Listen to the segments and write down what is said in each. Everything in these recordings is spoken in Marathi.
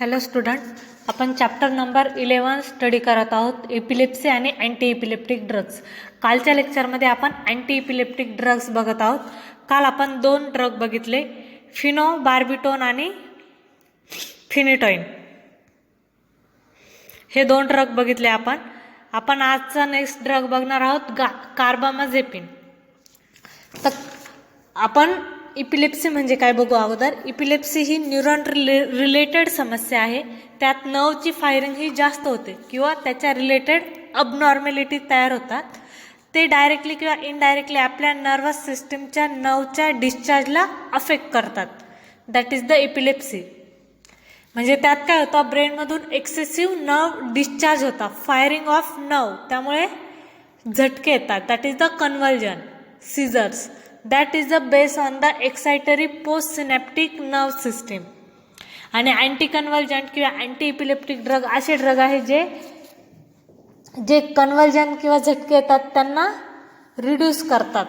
हॅलो स्टुडंट, आपण चॅप्टर नंबर 11 स्टडी करत आहोत, एपिलेप्सी आणि अँटी एपिलेप्टिक ड्रग्स. कालच्या लेक्चरमध्ये आपण अँटी एपिलेप्टिक ड्रग्स बघत आहोत. काल आपण 2 ड्रग बघितले, फिनोबार्बिटोन आणि फिनिटोइन. हे 2 ड्रग बघितले आपण आजचा नेक्स्ट ड्रग बघणार आहोत, कार्बामाझेपिन. तर आपण इपिलेप्सी म्हणजे काय बघू अगोदर. इपिलेप्सी ही न्यूरॉन रिलेटेड समस्या आहे. त्यात नर्वची फायरिंग ही जास्त होते किंवा त्याच्या रिलेटेड अबनॉर्मॅलिटी तयार होतात. ते डायरेक्टली किंवा इनडायरेक्टली आपल्या नर्वस सिस्टीमच्या नर्वच्या डिस्चार्जला अफेक्ट करतात. That is the epilepsy. म्हणजे त्यात काय होतं, ब्रेनमधून एक्सेसिव्ह नर्व डिस्चार्ज होता, फायरिंग ऑफ नर्व, त्यामुळे झटके येतात. That is the convulsion, seizures. That is the base on the excitatory post synaptic nerve system. आणि अँटी कन्व्हल्जंट किंवा अँटी इपिलेप्टिक ड्रग असे ड्रग आहे जे कन्व्हल्जन किंवा झटके येतात त्यांना रिड्यूस करतात.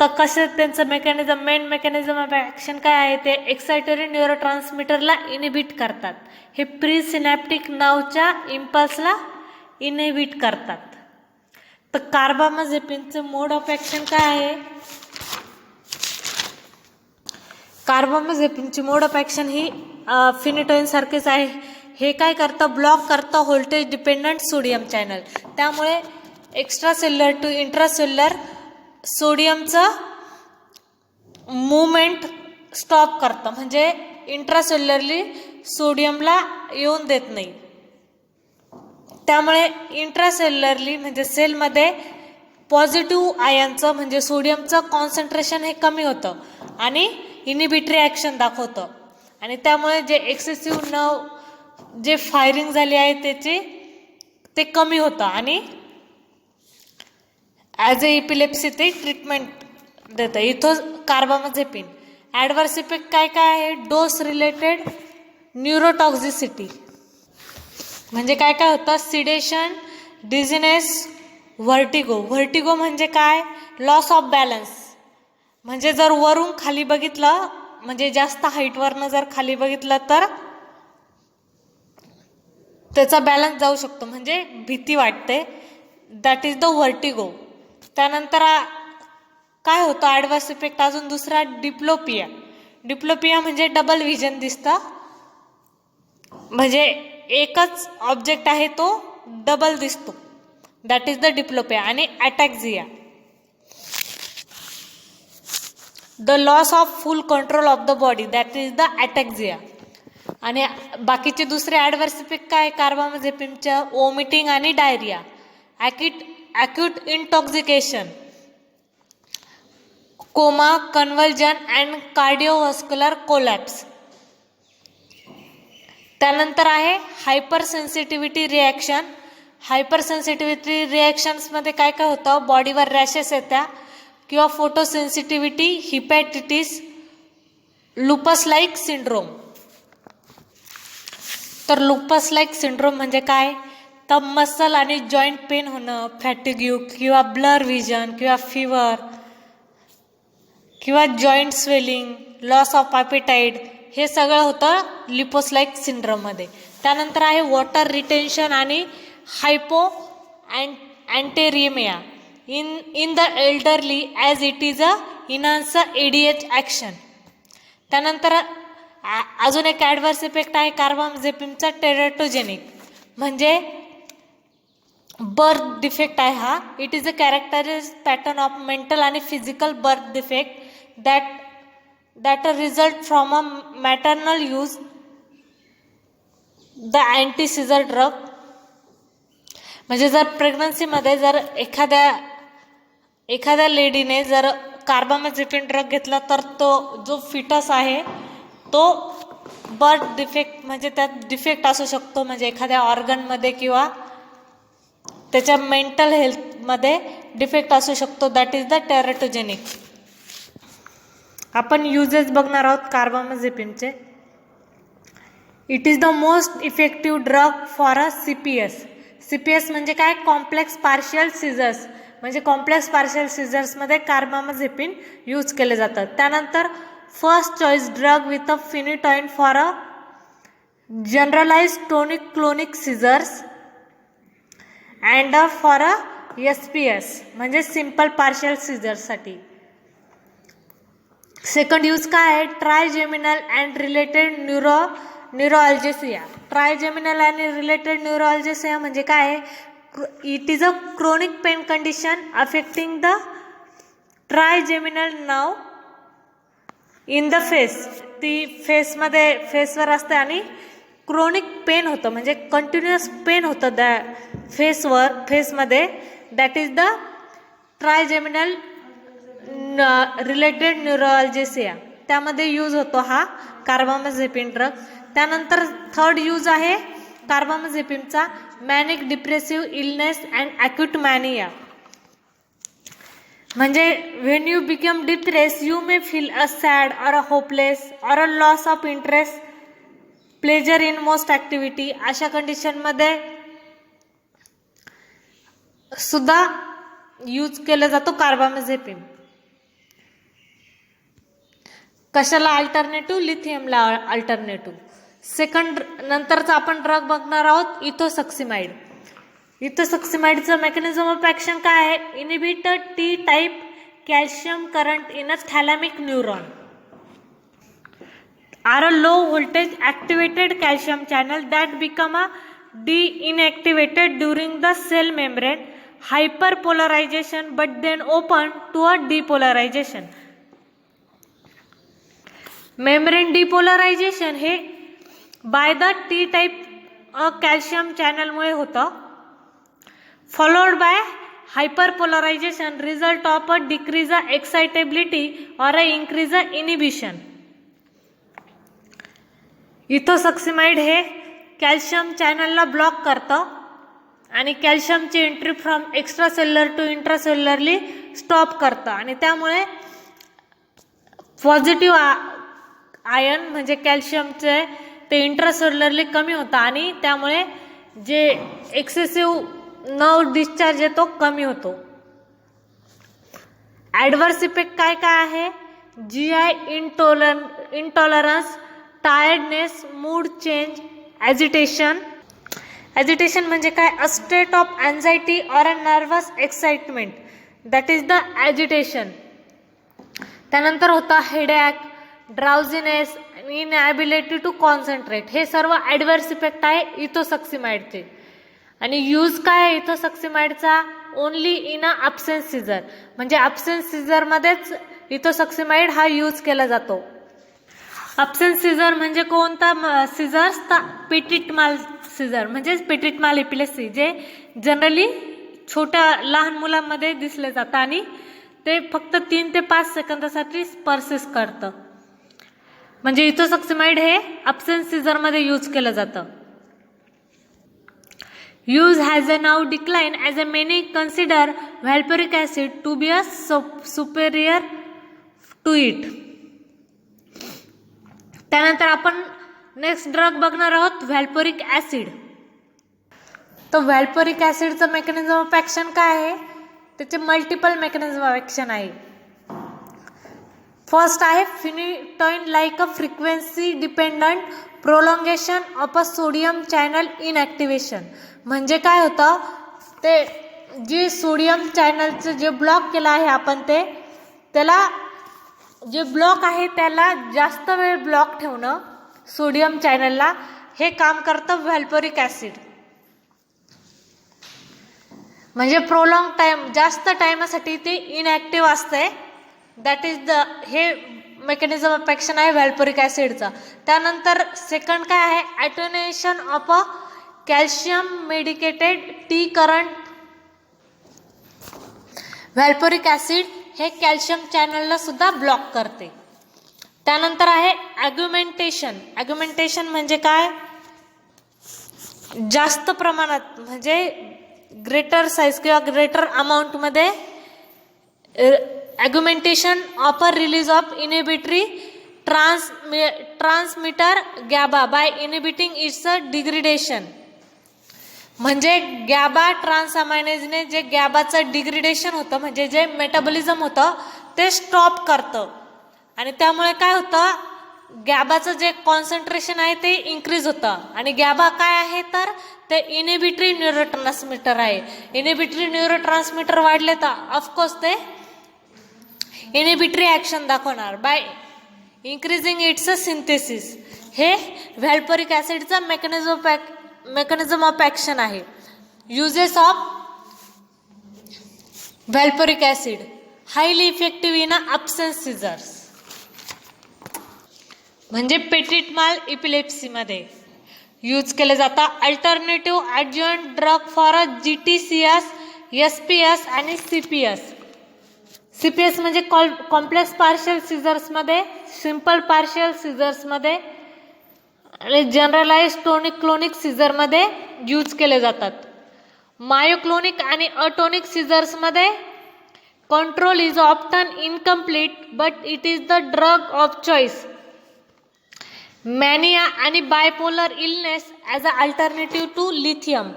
तर कसं त्यांचं मेन मेकॅनिझम ऑफ ॲक्शन काय आहे, ते एक्सायटरी न्यूरोट्रान्समीटरला इनिबिट करतात. हे प्री सिनॅप्टिक नर्वच्या इम्पल्सला इनिबिट करतात. तर कार्बामाझेपिनचं मोड ऑफ ॲक्शन काय आहे. कार्बामाझेपिनची मोड ऑफ ॲक्शन ही फिनिटोइन सारखेच आहे. हे काय करतं, ब्लॉक करतं व्होल्टेज डिपेंडंट सोडियम चॅनल. त्यामुळे एक्स्ट्रासेल्युलर टू इंट्रासेल्युलर सोडियमचं मूवमेंट स्टॉप करतं. म्हणजे इंट्रासेल्युलरली सोडियमला येऊन देत नाही. त्यामुळे इंट्रासेल्युलरली म्हणजे सेलमध्ये पॉझिटिव्ह आयनचं म्हणजे सोडियमचं कॉन्सन्ट्रेशन हे कमी होतं आणि इनिबिटरी ॲक्शन दाखवतं. आणि त्यामुळे जे एक्सेसिव्ह नर्व जे फायरिंग झाली आहे ते कमी होतं आणि ॲज ए इपिलेप्सी ते ट्रीटमेंट देतं. इथं कार्बामाझेपिन ॲडव्हर्स इफेक्ट काय काय आहे, डोस रिलेटेड न्यूरोटॉक्झिसिटी. म्हणजे काय काय होतं, सिडेशन, डिझिनेस, व्हर्टिगो. व्हर्टिगो म्हणजे काय, लॉस ऑफ बॅलन्स. म्हणजे जर वरून खाली बघितलं, म्हणजे जास्त हाईटवरनं जर खाली बघितलं तर त्याचा बॅलन्स जाऊ शकतो, म्हणजे भीती वाटते. That is the vertigo. त्यानंतर काय होतं ॲडव्हर्स इफेक्ट अजून दुसरा, डिप्लोपिया. डिप्लोपिया म्हणजे डबल व्हिजन दिसतं, म्हणजे एकच ऑब्जेक्ट आहे तो डबल दिसतो. That is the diplopia. आणि ataxia, the loss of full control of the body, that is the ataxia. आणि बाकीचे दुसरे ॲडव्हर्स इफेक्ट काय कार्बामाझेपिनच्या, वॉमिटिंग आणि diarrhoea, acute intoxication, coma, convulsion and cardiovascular collapse. त्यानंतर आहे hyper sensitivity reaction. Hyper sensitivity रिॲक्शन्समध्ये काय काय होतं, बॉडीवर रॅशेस येत्या किंवा फोटोसेन्सिटिव्हिटी, हिपॅटिटिस, लुपस लाईक सिंड्रोम. तर लुपस लाईक सिंड्रोम म्हणजे काय, तर मसल आणि जॉईंट पेन होणं, फॅटिग्यू किंवा ब्लर व्हिजन किंवा फीवर किंवा joint swelling, loss of appetite, हे सगळं होतं लिपोस लाईक सिंड्रोममध्ये. त्यानंतर आहे वॉटर रिटेन्शन आणि hyponatraemia in the elderly as it is a enhance ADH action. त्यानंतर अजून एक ॲडव्हर्स इफेक्ट आहे कार्बामाझेपिनचा, टेरॅटोजेनिक. म्हणजे बर्थ डिफेक्ट आहे हा. It is a characterize pattern of mental आणि physical birth defect that result from a maternal use the anti-seizure drug. म्हणजे जर प्रेग्नन्सीमध्ये जर एखाद्या लेडीने जर कार्बामाझेपिन ड्रग घेतला तर तो जो फिटस आहे तो बर्थ डिफेक्ट म्हणजे त्यात डिफेक्ट असू शकतो, म्हणजे एखाद्या ऑर्गनमध्ये किंवा त्याच्या मेंटल हेल्थमध्ये डिफेक्ट असू शकतो. That is the teratogenic. आपण युजेस बघणार आहोत कार्बामाझेपिनचे. It is the most effective drug for a CPS. CPS म्हणजे काय, कॉम्प्लेक्स पार्शियल सीझर्स. म्हणजे कॉम्प्लेक्स पार्शियल सीझर्समध्ये कार्बामाझेपिन यूज केले जातात. त्यानंतर first choice drug with a phenytoin for a generalised tonic clonic seizures and for a SPS म्हणजे सिम्पल पार्शियल सिझर्ससाठी. सेकंड यूज काय आहे, ट्रायजेमिनल अँड रिलेटेड न्यूरोअल्जेसिया. ट्रायजेमिनल आणि रिलेटेड न्यूरोअल्जेसिया म्हणजे काय आहे, it is a chronic pain condition affecting the trigeminal nerve in the face. ती फेसवर असते आणि क्रोनिक पेन होतं म्हणजे कंटिन्युअस पेन होतं त्या फेसमध्ये. That is the trigeminal related neuralgia. त्यामध्ये यूज होतो हा कार्बामेझेपिन ड्रग. त्यानंतर थर्ड यूज आहे कार्बामेझेपिनचा manic depressive illness and acute mania. म्हणजे when you become depress you may feel a sad or a hopeless or a loss of interest pleasure in most activity. अशा कंडिशनमध्ये सुद्धा यूज केला जातो कार्बामेझेपिन. कशाला अल्टरनेटिव्ह, लिथियमला अल्टरनेटिव्ह. सेकंड नंतरचा आपण ड्रग बघणार आहोत इथोसक्सिमाइड. इथोसक्सिमाइडचं मेकॅनिझम ऑफ ॲक्शन काय आहे, inhibit T type calcium current in a thalamic neuron are a low voltage activated calcium channel that become a inactivated during the cell membrane hyperpolarization but then open to a depolarization. Membrane depolarization हे by the T type calcium चॅनलमुळे होतं, followed by hyperpolarization result of a decrease a excitability or a increase a inhibition. Ethosuximide हे कॅल्शियम चॅनलला ब्लॉक करतं आणि कॅल्शियमची entry from extra cellular to intracellularly stop करतं आणि त्यामुळे पॉझिटिव्ह आयन म्हणजे कॅल्शियमचे ते इंट्रासेल्युलरली कमी होतं आणि त्यामुळे जे एक्सेसिव्ह नर्व डिस्चार्ज येतो कमी होतो. ॲडव्हर्स इफेक्ट काय काय आहे, GI intolerance, tiredness, mood change, agitation. Agitation म्हणजे काय, a state of anxiety or a nervous excitement, that is the agitation. त्यानंतर होता headache, drowsiness, inability to concentrate. हे सर्व ॲडव्हर्स इफेक्ट आहे इथोसक्सिमाइडचे. आणि यूज काय आहे इथोसक्सिमाइडचा, only in a absence seizure म्हणजे अब्सेन्स सीझरमध्येच इथोसक्सिमाइड हा यूज केला जातो. अब्सेन्स सीझर म्हणजे कोणता सीझर्स, पेटिट माल सीझर म्हणजे पेटिट माल एपिलेसी, जे जनरली छोट्या लहान मुलांमध्ये दिसले जातं आणि ते फक्त 3 ते 5 सेकंदासाठी पर्सिस्ट करतं. म्हणजे इथोसक्सिमाइड हे अब्सेन्स सीझरमध्ये यूज केलं जातं. Use has a now decline as a many consider valproic acid to be a superior to it. त्यानंतर आपण नेक्स्ट ड्रग बघणार आहोत व्हॅल्पोरिक ॲसिड. तर व्हॅल्पोरिक ॲसिडचं मेकॅनिझम ऑफ ॲक्शन काय आहे, त्याचे मल्टिपल मेकॅनिझम ऑफ ॲक्शन आहे. फर्स्ट आहे phenytoin like a frequency dependent prolongation of a sodium channel inactivation. म्हणजे काय होतं, ते जे सोडियम चॅनलचं जे ब्लॉक केलं आहे आपण त्याला जे ब्लॉक आहे त्याला जास्त वेळ ब्लॉक ठेवणं सोडियम चॅनलला, हे काम करतं व्हॅल्पोरिक ॲसिड. म्हणजे प्रोलॉंग टाइम, जास्त टाइमासाठी ते इनॲक्टिव्ह असते. दॅट इज द हे मेकॅनिझम ऑफ ॲक्शन आहे व्हॅल्पोरिक ॲसिडचा. त्यानंतर सेकंड काय आहे, attenuation of a calcium medicated T current. Valproic acid हे कॅल्शियम चॅनलला सुद्धा ब्लॉक करते. त्यानंतर आहे ॲग्युमेंटेशन. ॲग्युमेंटेशन म्हणजे काय, जास्त प्रमाणात म्हणजे ग्रेटर साईज किंवा ग्रेटर अमाऊंटमध्ये augmentation of a release of inhibitory transmitter GABA by inhibiting its degradation. म्हणजे गॅबा ट्रान्सअमायनेजने जे गॅबाचं डिग्रेडेशन होतं म्हणजे जे मेटाबॉलिझम होतं ते स्टॉप करतं आणि त्यामुळे काय होतं, गॅबाचं जे कॉन्सन्ट्रेशन आहे ते इन्क्रीज होतं. आणि गॅबा काय आहे तर ते इनिबिटरी न्यूरोट्रान्समीटर आहे. इनिबिटरी न्यूरोट्रान्समीटर वाढले तर ऑफकोर्स ते इनिबिटरी ॲक्शन दाखवणार बाय इन्क्रीजिंग इट्स सिंथेसिस. हे व्हॅल्पोरिक ॲसिडचा मेकॅनिझम ऑफ ॲक्शन आहे. Uses of valproic acid highly effective in absence seizures. म्हणजे पेटिट माल इपिलेप्सीमध्ये यूज केले जातात. Alternative adjuvant drug for GTCS, SPS आणि CPS. CPS म्हणजे कॉम्प्लेक्स पार्शियल सीझर्समध्ये, सिम्पल पार्शियल सीझर्समध्ये आणि जनरलाइज टोनिक क्लोनिक सीझरमध्ये यूज केले जातात. मायोक्लोनिक आणि अटोनिक सीझर्समध्ये control is often incomplete but it is the drug of choice. Mania आणि bipolar illness as a alternative to lithium.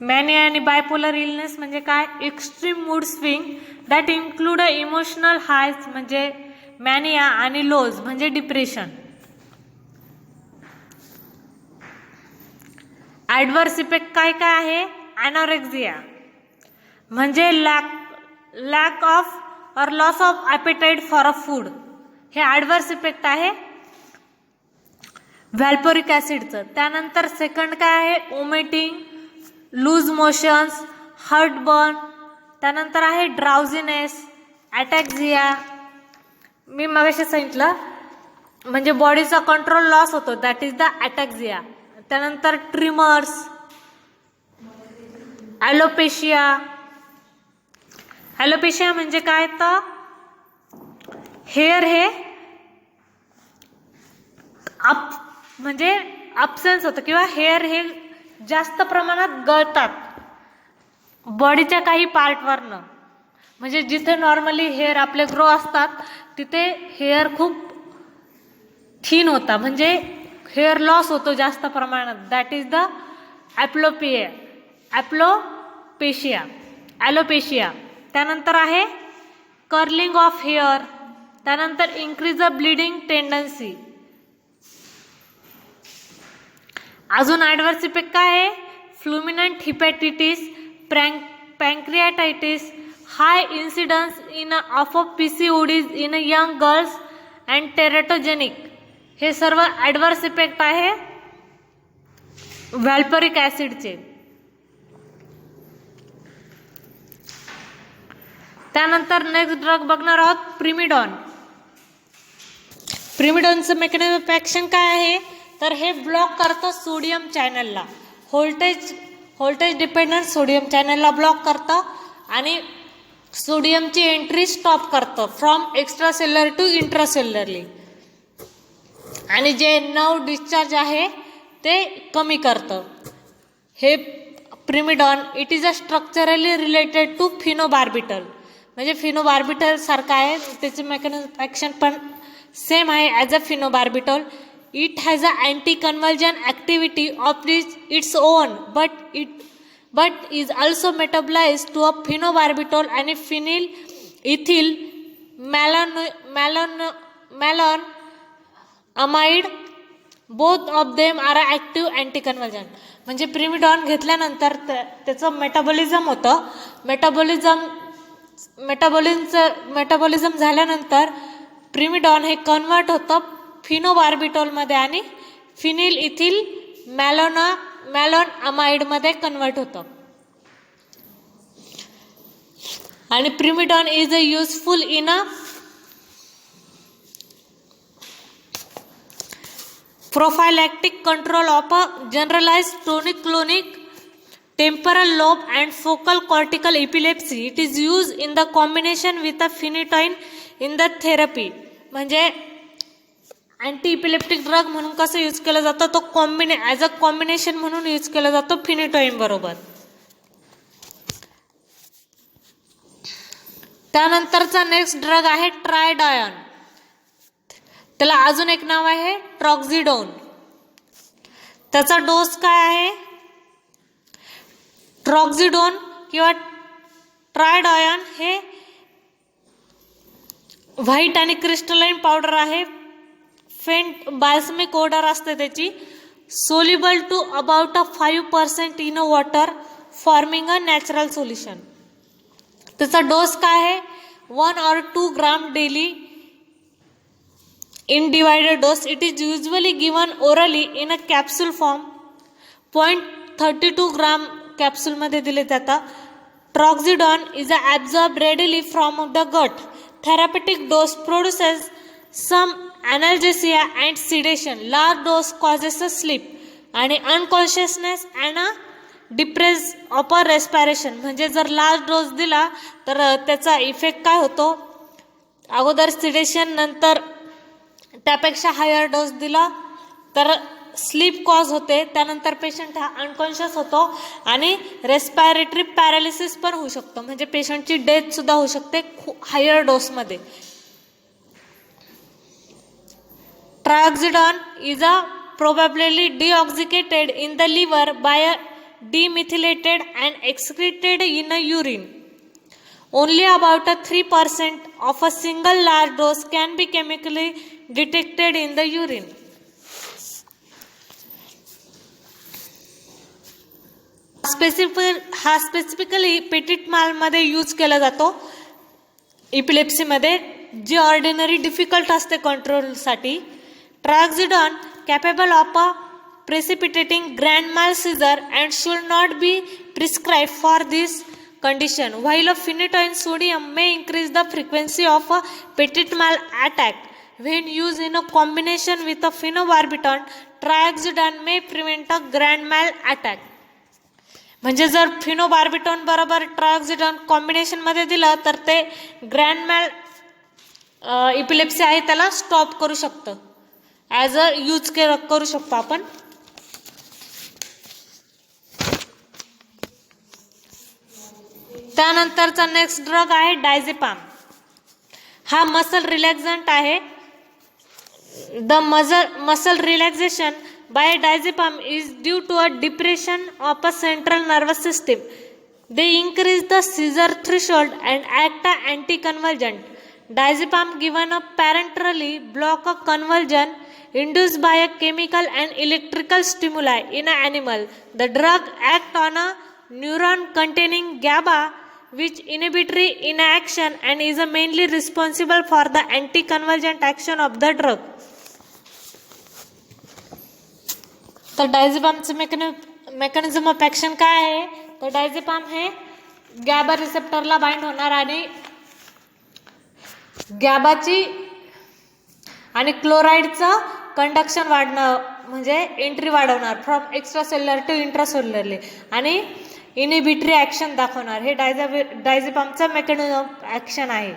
Mania आणि बायपोलर इलनेस म्हणजे काय, extreme mood swing that include emotional highs म्हणजे मॅनिया आणि लोज म्हणजे डिप्रेशन. ॲडव्हर्स इफेक्ट काय काय आहे, ॲनोरेक्झिया म्हणजे लॅक ऑफ और loss of appetite for a food. हे ॲडव्हर्स इफेक्ट आहे व्हॅल्पोरिक ॲसिडचं. त्यानंतर सेकंड काय आहे, ओमेटिंग, लूज मोशन्स, हार्टबर्न. त्यानंतर आहे ड्राउझीनेस, ॲटॅक्झिया. मी मगाशी सांगितलं म्हणजे बॉडीचा कंट्रोल लॉस होतो, दॅट इज द ॲटॅक्झिया. त्यानंतर ट्रिमर्स, ॲलोपेशिया. ॲलोपेशिया म्हणजे काय तर हेअर हे म्हणजे अब्सेन्स होतं किंवा हेअर हे जास्त प्रमाणात गळतात बॉडीच्या काही पार्टवरनं. म्हणजे जिथे नॉर्मली हेअर आपले ग्रो असतात तिथे हेअर खूप थिन होता, म्हणजे हेअर लॉस होतो जास्त प्रमाणात. That is the alopecia. त्यानंतर आहे कर्लिंग ऑफ हेअर. त्यानंतर इन्क्रीज द ब्लिडिंग टेंडन्सी. अजून ॲडव्हर्स इफेक्ट काय आहे, fulminant hepatitis, pancreatitis, high incidence in of PCODs in young girls and teratogenic. हे सर्व ॲडव्हर्स इफेक्ट आहे व्हॅल्पोरिक ॲसिडचे. त्यानंतर नेक्स्ट ड्रग बघणार आहोत प्रिमिडॉन. प्रिमिडॉनचं मेकॅनिझम ऑफ ॲक्शन काय आहे तर हे ब्लॉक करतं सोडियम चॅनलला, व्होल्टेज डिपेंडंट सोडियम चॅनलला ब्लॉक करतं आणि सोडियमची एंट्री स्टॉप करतं फ्रॉम एक्स्ट्रासेल्युलर टू इंट्रासेल्युलरली. आणि जे नर्व डिस्चार्ज आहे ते कमी करतं. हे primidone it is a structurally related to phenobarbital. म्हणजे फिनोबार्बिटल सारखं आहे, त्याचे मेकॅनिझम ॲक्शन पण सेम आहे as a phenobarbital. It has an anti-convulsion activity of its own, but is also metabolized to a phenobarbital and phenylethyl malonamide. Both of them are active anti-convulsion. म्हणजे प्रिमिडॉन घेतल्यानंतर त्याचं मेटाबॉलिझम होतं. मेटाबॉलिझम झाल्यानंतर प्रिमिडॉन हे कन्वर्ट होतं फिनोबार्बिटॉलमध्ये आणि फिनिल इथिल मॅलोनअमाइडमध्ये कन्वर्ट होतं. आणि primidone is a useful in a prophylactic control of a generalise tonic clonic temporal lobe and focal cortical epilepsy. It is use in the combination with a phenytoin in the therapy. म्हणजे अँटी इपिलेप्टिक ड्रग म्हणून कसं यूज केलं जातं तो ॲज अ कॉम्बिनेशन म्हणून यूज केला जातो फिनिटॉइन बरोबर. त्यानंतरचा नेक्स्ट ड्रग आहे ट्रायडायन. त्याला अजून एक नाव आहे ट्रॉक्झिडोन. त्याचा डोस काय आहे, ट्रॉक्झिडोन किंवा ट्रायडायन हे व्हाईट आणि क्रिस्टलाइन पावडर आहे, फेंट बाल्समिक ओडर असते त्याची, soluble to about 5% in water, forming a natural solution. त्याचा डोस काय आहे, 1 or 2 gram daily in divided dose. It is usually given orally in a capsule form. 0.32 gram capsule मध्ये दिले जातात. ट्रॉक्झिडॉन is absorbed readily from the gut. Therapeutic dose produces some analgesia and sedation. Large dose causes a sleep आणि unconsciousness and a depress upper respiration. म्हणजे जर लार्ज डोस दिला तर त्याचा इफेक्ट काय होतो, अगोदर सिडेशन, नंतर त्यापेक्षा हायर डोस दिला तर स्लीप कॉज होते, त्यानंतर पेशंट हा अनकॉन्शियस होतो आणि रेस्पिरेटरी पॅरालिसिस पण होऊ शकतो. म्हणजे पेशंटची डेथ सुद्धा होऊ शकते हायर डोसमध्ये. Troxidone is a probably detoxicated in the liver by a demethylated and excreted in a urine. Only about 3% of a single large dose can be chemically detected in the urine. Specifically petit माल मध्ये यूज केला जातो इपिलेप्सी मध्ये, जी ऑर्डिनरी डिफिकल्ट असते कंट्रोलसाठी. Troxidone capable of a precipitating grand mal seizure and should not be prescribed for this condition, while a phenytoin sodium may increase the frequency of a petit mal attack. When used in a combination with a phenobarbital, trioxidone may prevent a grand mal attack. म्हणजे जर फिनोबार्बिटॉन बरोबर ट्रायऑक्झिडॉन कॉम्बिनेशन मध्ये दिलं तर ते ग्रँड मॅल इपिलेप्सी आहे त्याला स्टॉप करू शकतं, ॲज अ यूज करू शकतो आपण. त्यानंतरचा नेक्स्ट ड्रग आहे डायझेपाम. हा मसल रिलॅक्झंट आहे. The muscle relaxation by diazepam is due to a depression of a central nervous system. They increase the seizure threshold and act a anticonvulsant. Diazepam given a parenterally block a convulsion induced by a chemical and electrical stimuli in an animal. The drug acts on a neuron containing GABA, which inhibitory in action and is mainly responsible for the anticonvulsant action of the drug. तर डायझेपामचं मेकॅनिझम ऑफ ॲक्शन काय आहे, तर डायझेपाम हे गॅबा रिसेप्टरला बाइंड होणार आणि गॅबाची आणि क्लोराईडचं कंडक्शन वाढणं म्हणजे एंट्री वाढवणार फ्रॉम एक्स्ट्रासेल्युलर टू इंट्रासेल्युलरली आणि इनिबिटरी ॲक्शन दाखवणार. हे डायझेपामचं मेकॅनिझम ऑफ ॲक्शन आहे.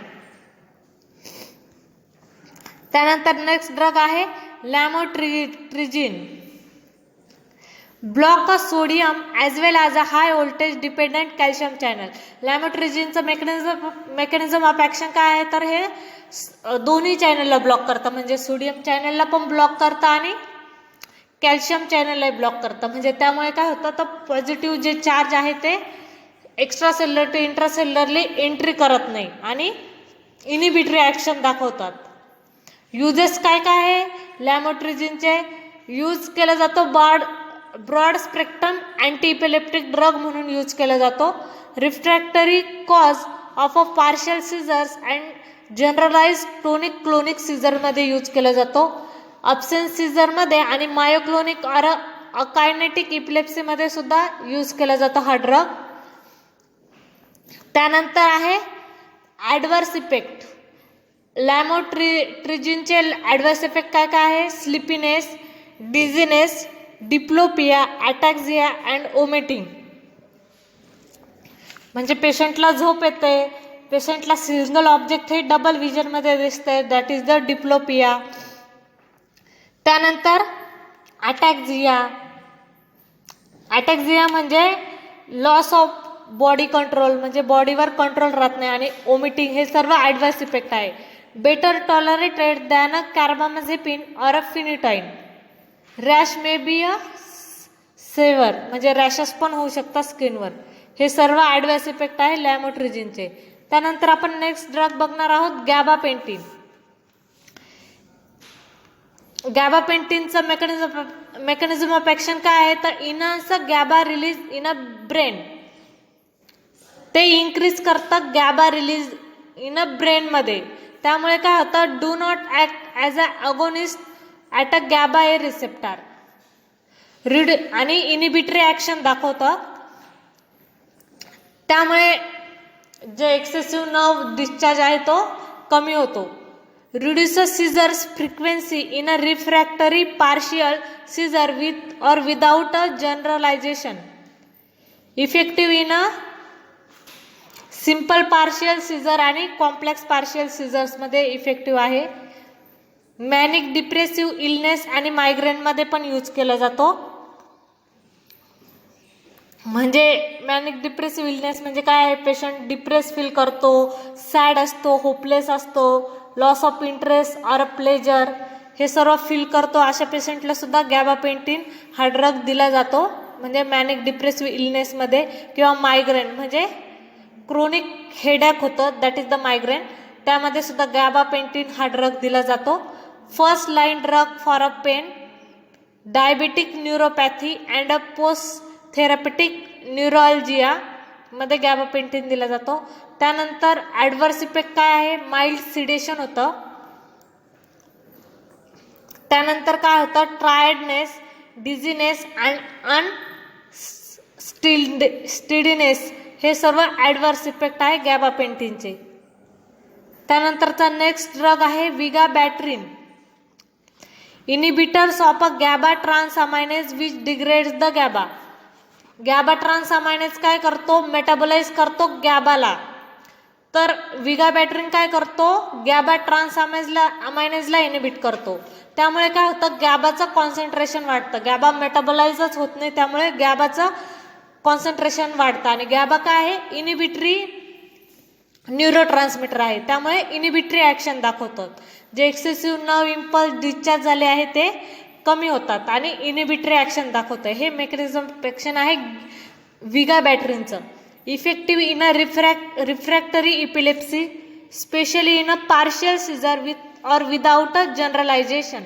त्यानंतर नेक्स्ट ड्रग आहे lamotrigine. Block a sodium as well as a high voltage dependent calcium channel. लॅमोट्रिजिनचं मेकॅनिझम ऑफ ॲक्शन काय आहे, तर हे दोन्ही चॅनलला ब्लॉक करतं. म्हणजे सोडियम चॅनलला पण ब्लॉक करतं आणि कॅल्शियम चॅनलला ब्लॉक करतं. म्हणजे त्यामुळे काय होतं, तर पॉझिटिव्ह जे चार्ज आहे ते एक्स्ट्रासेल्युलर टू इंट्रासेल्युलरली एंट्री करत नाही आणि इनिबिटरी ॲक्शन दाखवतात. युजेस काय काय आहे लॅमोट्रिजिनचे, यूज केला जातो broad spectrum anti epileptic drug म्हणून यूज केला जातो. Refractory cause of a partial seizures and generalise tonic clonic सीझरमध्ये यूज केला जातो. अब्सेन्स सीझरमध्ये आणि मायोक्लोनिक और अकायनेटिक इपिलेप्सीमध्ये सुद्धा यूज केला जातो हा ड्रग. त्यानंतर आहे ॲडवर्स इफेक्ट. लॅमोट्रिजिनचे ॲडवर्स इफेक्ट काय काय आहे, स्लिपीनेस, डिझीनेस, डिप्लोपिया, ॲटॅक्झिया अँड ओमेटिंग. म्हणजे पेशंटला झोप येते, पेशंटला सिंगल ऑब्जेक्ट हे डबल विजनमध्ये दिसते, दॅट इज द डिप्लोपिया. त्यानंतर ॲटॅक्झिया म्हणजे लॉस ऑफ बॉडी कंट्रोल, म्हणजे बॉडीवर कंट्रोल राहत नाही आणि ओमिटिंग, हे सर्व ॲडवर्स इफेक्ट आहे. Better tolerated than a carbamazepine or a phenytoin. Rash may be a severe, म्हणजे रॅशेस पण होऊ शकतात स्किनवर. हे सर्व ॲडवर्स इफेक्ट आहे लॅमोट्रिजिनचे. त्यानंतर आपण नेक्स्ट ड्रग बघणार आहोत गॅबापेंटिन. गॅबापेंटिनचं मेकॅनिझम ऑफ ॲक्शन काय आहे तर enhance GABA release in a brain. ते इन्क्रीज करतात गॅबा रिलीज इन अ ब्रेनमध्ये. त्यामुळे काय होतं do not act as a agonist at a GABA A receptor. आणि इनिबिटरी ॲक्शन दाखवतं. त्यामुळे जे एक्सेसिव्ह नर्व डिस्चार्ज आहे तो कमी होतो. Reduces seizures frequency in a refractory partial seizure with और without a generalisation. Effective in a simple partial seizure आणि कॉम्प्लेक्स पार्शियल सीझर्समध्ये इफेक्टिव्ह आहे. मॅनिक डिप्रेसिव्ह इलनेस आणि मायग्रेनमध्ये पण यूज केला जातो. म्हणजे मॅनिक डिप्रेसिव्ह इलनेस म्हणजे काय आहे, पेशंट डिप्रेस फील करतो, सॅड असतो, होपलेस असतो, loss of interest or pleasure हे सर्व फील करतो. अशा पेशंटला सुद्धा गॅबापेंटिन हा ड्रग दिला जातो. म्हणजे मॅनिक डिप्रेसिव्ह इलनेसमध्ये किंवा मायग्रेन म्हणजे क्रोनिक हेडॅक होतं दॅट इज द मायग्रेन, त्यामध्ये सुद्धा गॅबापेंटिन हा ड्रग दिला जातो. First line drug for a pain, diabetic neuropathy and a post herpetic neuralgia मध्ये गॅबापेंटिन दिला जातो. त्यानंतर ॲडव्हर्स इफेक्ट काय आहे, माइल्ड सिडेशन होतं. त्यानंतर काय होतं टायर्डनेस, डिझीनेस अँड स्टिडीनेस हे सर्व ॲडव्हर्स इफेक्ट आहे गॅबापेंटिनचे. त्यानंतरचा नेक्स्ट ड्रग आहे vigabatrin. Inhibitors of a GABA transaminase which degrades the GABA. GABA transaminase काय करतो, मेटाबोलाइज करतो गॅबाला. तर विगाबॅट्रिन काय करतो, गॅबा ट्रान्स अमायनेजला इनिबिट करतो. त्यामुळे काय होतं गॅबाचं कॉन्सन्ट्रेशन वाढतं. गॅबा मेटाबोलाइजच होत नाही, त्यामुळे गॅबाचं कॉन्सन्ट्रेशन वाढतं. आणि गॅबा काय आहे, इनिबिटरी न्यूरोट्रान्समीटर आहे. त्यामुळे इनिबिटरी ॲक्शन दाखवतात. जे एक्सेसिव्ह नर्व इम्पल्स डिस्चार्ज झाले आहे ते कमी होतात आणि इनिबिटरी ॲक्शन दाखवतं. हे मेकॅनिझम ॲक्शन आहे विगाबॅट्रिनचं. Effective in a refractory epilepsy specially in a partial seizure with और without a generalisation.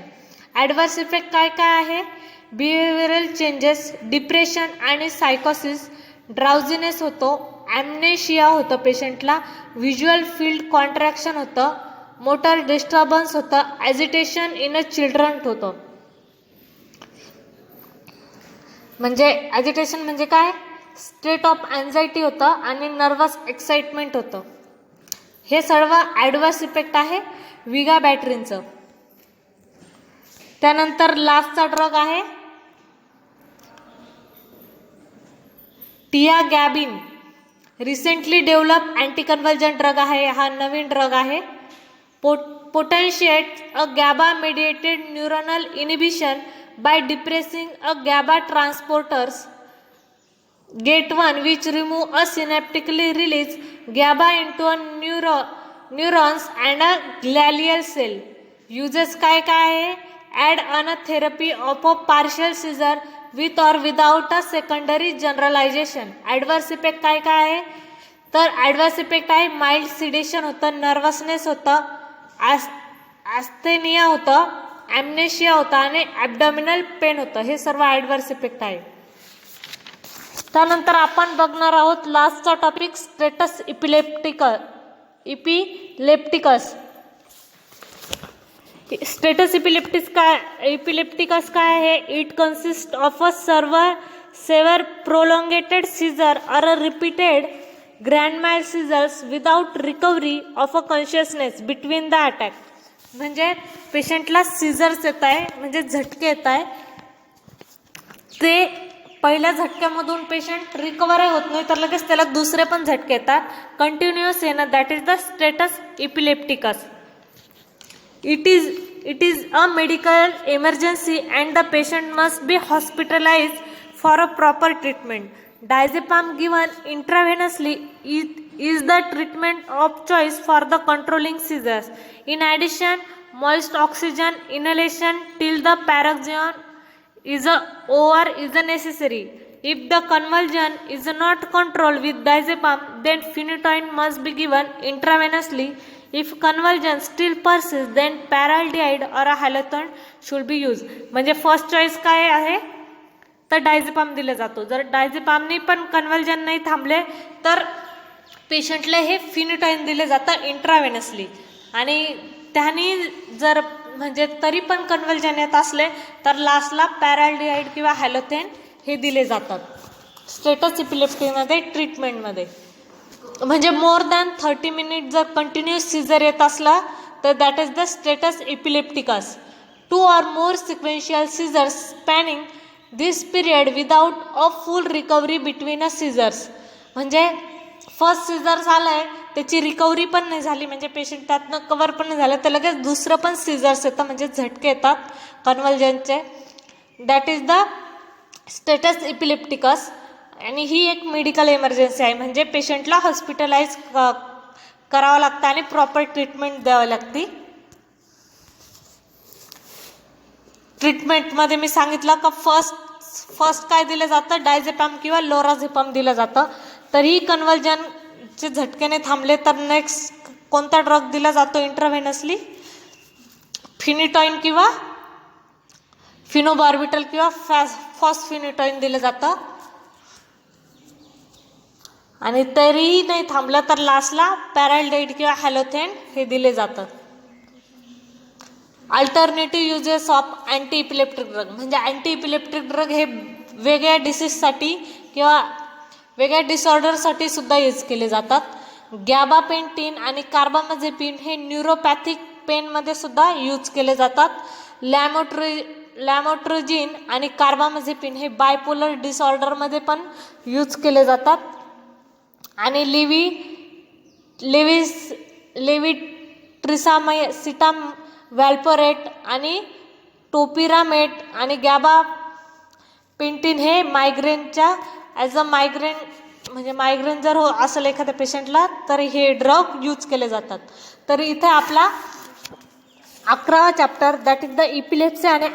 Adverse effect काय काय आहे, बिहेवियरल चेंजेस, डिप्रेशन आणि सायकोसिस, ड्राउझिनेस होतो, ॲम्नेशिया होतं पेशंटला, व्हिज्युअल फील्ड कॉन्ट्रॅक्शन होतं, मोटर डिस्टर्बन्स होतं, ॲजिटेशन इन अ चिल्ड्रन होतं. म्हणजे ॲजिटेशन म्हणजे काय, स्टेट ऑफ अँझायटी होतं आणि नर्वस एक्साइटमेंट होतं. हे सर्व ॲडव्हर्स इफेक्ट आहे विगाबॅट्रिनचं. त्यानंतर लास्टचा ड्रग आहे tiagabine. Recently develop anticonvulsant drug आहे. हा नवीन ड्रग आहे. Potentiate a GABA mediated neuronal inhibition by depressing a GABA transporters gate 1 which remove a synaptically release GABA into a neurons and a glial cell. Uses काय काय आहे, add on a therapy of a partial seizure with or without a secondary generalization. adverse effect काय काय आहे तर adverse effect आहे माइल्ड सिडेशन होतं, नर्वसनेस होतं, ॲस्थेनिया होतं, ॲम्नेशिया होता आणि ॲब्डॉमिनल पेन होतं. हे सर्व ॲडव्हर्स इफेक्ट आहे. त्यानंतर आपण बघणार आहोत लास्टचा topic status epilepticus. Status epilepticus काय आहे, it consist of a severe prolongated seizure और a repeated grand mal seizures without recovery of a consciousness between the attack. म्हणजे पेशंटला सीझर्स येत आहे, म्हणजे झटके येत आहे, ते पहिल्या झटक्यामधून पेशंट रिकवरही होत नाही तर लगेच त्याला दुसरे पण झटके येतात, कंटिन्युअस येणं, that is the status epilepticus. It is a medical emergency and the patient must be hospitalise for a proper treatment. Diazepam given intravenously is the treatment of choice for the controlling seizures. In addition, moist oxygen inhalation till the paroxysm is necessary. If the convulsion is not controlled with diazepam, then phenytoin must be given intravenously. If convulsion still persists, then paraldehyde or a halothane should be used. म्हणजे फर्स्ट चॉईस काय आहे, तर डायझेपाम दिला जातो. जर डायझेपामने पण कन्व्हल्जन नाही थांबले तर पेशंटला हे फिनिटॉइन दिले जातं इंट्रावेनसली. आणि त्याने जर म्हणजे तरी पण कन्व्हल्जन येत असले तर लास्टला पॅराल्डिहाइड किंवा हॅलोथेन हे दिले जातात स्टेटस इपिलेप्टिकमध्ये ट्रीटमेंटमध्ये. म्हणजे मोर दॅन 30 मिनिट जर कंटिन्युअस सीझर येत असला तर that is the status epilepticus. 2 or more sequential seizures spanning this period without a full recovery between a seizures. म्हणजे फर्स्ट सीझर झालंय त्याची रिकव्हरी पण नाही झाली, म्हणजे पेशंट त्यातनं कव्हर पण नाही झालं, तर लगेच दुसरं पण सीझर्स येतं, म्हणजे झटके येतात कन्व्हल्जनचे. That is the status epilepticus. आणि ही एक मेडिकल इमर्जन्सी आहे, म्हणजे पेशंटला हॉस्पिटलाइज करावं लागतं आणि प्रॉपर ट्रीटमेंट द्यावी लागते. ट्रीटमेंटमध्ये मी सांगितलं का फर्स्ट काय दिलं जातं, डायझेपाम किंवा लोराझेपाम दिलं जातं. तरीही कन्व्हल्जनचे झटकेने थांबले तर नेक्स्ट कोणता ड्रग दिला जातो इंट्राव्हेनसली, फिनिटॉइन किंवा फिनोबार्बिटल किंवा फॉस्फिनिटॉइन दिलं जातं. आणि तरीही नाही थांबलं तर लास्टला पॅराल्डेहाइड किंवा हॅलोथेन हे दिले जातात. Alternative uses of anti epileptic drug. म्हणजे अँटी इपिलेप्टिक ड्रग हे वेगळ्या डिसीजसाठी किंवा वेगळ्या डिसऑर्डरसाठी सुद्धा यूज केले जातात. गॅबापेंटिन आणि कार्बामाझेपिन हे न्यूरोपॅथिक पेनमध्ये सुद्धा यूज केले जातात. लॅमोट्रोजिन आणि कार्बामाझेपिन हे बायपोलर डिसऑर्डरमध्ये पण यूज केले जातात. आणि लेविट्रिसामायसिटाम व्हॅल्पोरेट आणि टोपिरामेट आणि गॅबापेंटिन हे मायग्रेनच्या ॲज अ मायग्रेन म्हणजे मायग्रेन जर असेल एखाद्या पेशंटला तर हे ड्रग यूज केले जातात. तर इथे आपला 11वा chapter that is the epilepsy आणि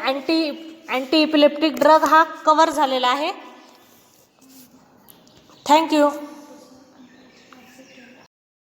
अँटी इपिलेप्टिक ड्रग हा कव्हर झालेला आहे. थँक्यू.